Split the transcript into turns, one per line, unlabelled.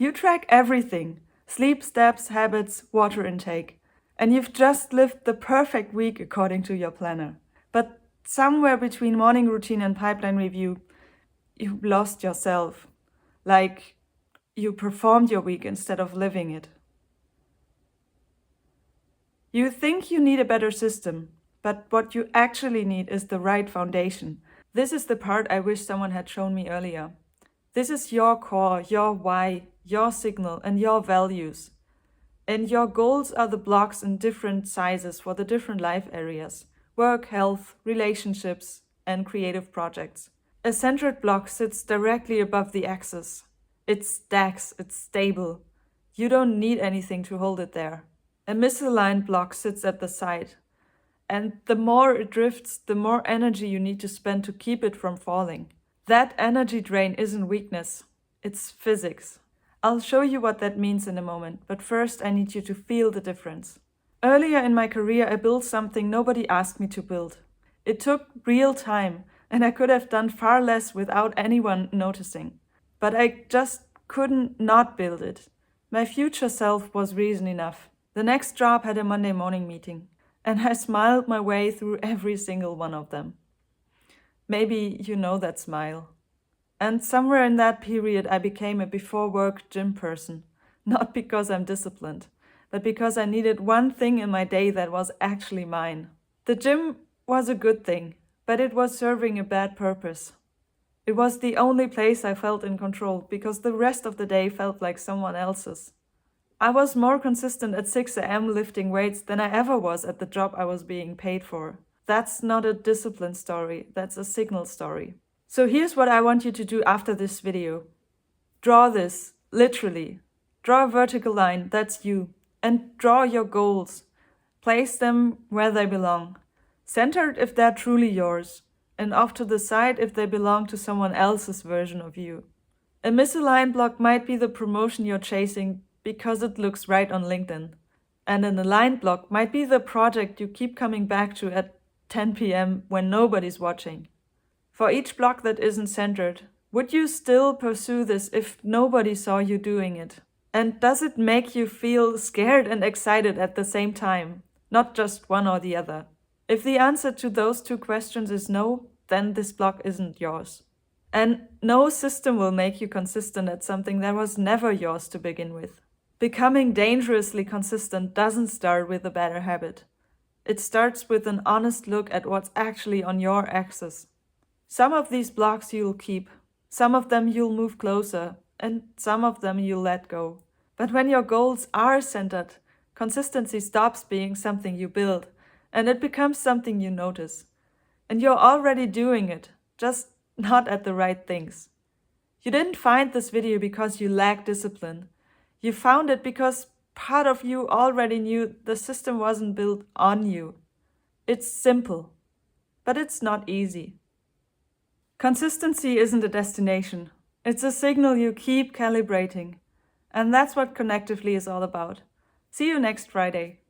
You track everything: sleep, steps, habits, water intake. And you've just lived the perfect week according to your planner. But somewhere between morning routine and pipeline review, you lost yourself. Like you performed your week instead of living it. You think you need a better system, but what you actually need is the right foundation. This is the part I wish someone had shown me earlier. This is your core, your why, your signal, and your values. And your goals are the blocks in different sizes for the different life areas: work, health, relationships, and creative projects. A centered block sits directly above the axis. It stacks, it's stable. You don't need anything to hold it there. A misaligned block sits at the side. And the more it drifts, the more energy you need to spend to keep it from falling. That energy drain isn't weakness, it's physics. I'll show you what that means in a moment, but first I need you to feel the difference. Earlier in my career, I built something nobody asked me to build. It took real time, and I could have done far less without anyone noticing. But I just couldn't not build it. My future self was reason enough. The next job had a Monday morning meeting, and I smiled my way through every single one of them. Maybe you know that smile. And somewhere in that period, I became a before-work gym person. Not because I'm disciplined, but because I needed one thing in my day that was actually mine. The gym was a good thing, but it was serving a bad purpose. It was the only place I felt in control because the rest of the day felt like someone else's. I was more consistent at 6 a.m. lifting weights than I ever was at the job I was being paid for. That's not a discipline story, that's a signal story. So here's what I want you to do after this video. Draw this, literally. Draw a vertical line, that's you. And draw your goals. Place them where they belong. Centered if they're truly yours, and off to the side if they belong to someone else's version of you. A misaligned block might be the promotion you're chasing because it looks right on LinkedIn. And an aligned block might be the project you keep coming back to at 10 p.m. when nobody's watching. For each block that isn't centered, would you still pursue this if nobody saw you doing it? And does it make you feel scared and excited at the same time, not just one or the other? If the answer to those two questions is no, then this block isn't yours. And no system will make you consistent at something that was never yours to begin with. Becoming dangerously consistent doesn't start with a better habit. It starts with an honest look at what's actually on your axis. Some of these blocks you'll keep, some of them you'll move closer, and some of them you'll let go. But when your goals are centered, consistency stops being something you build, and it becomes something you notice. And you're already doing it, just not at the right things. You didn't find this video because you lack discipline. You found it because part of you already knew the system wasn't built on you. It's simple, but it's not easy. Consistency isn't a destination. It's a signal you keep calibrating. And that's what Connectively is all about. See you next Friday.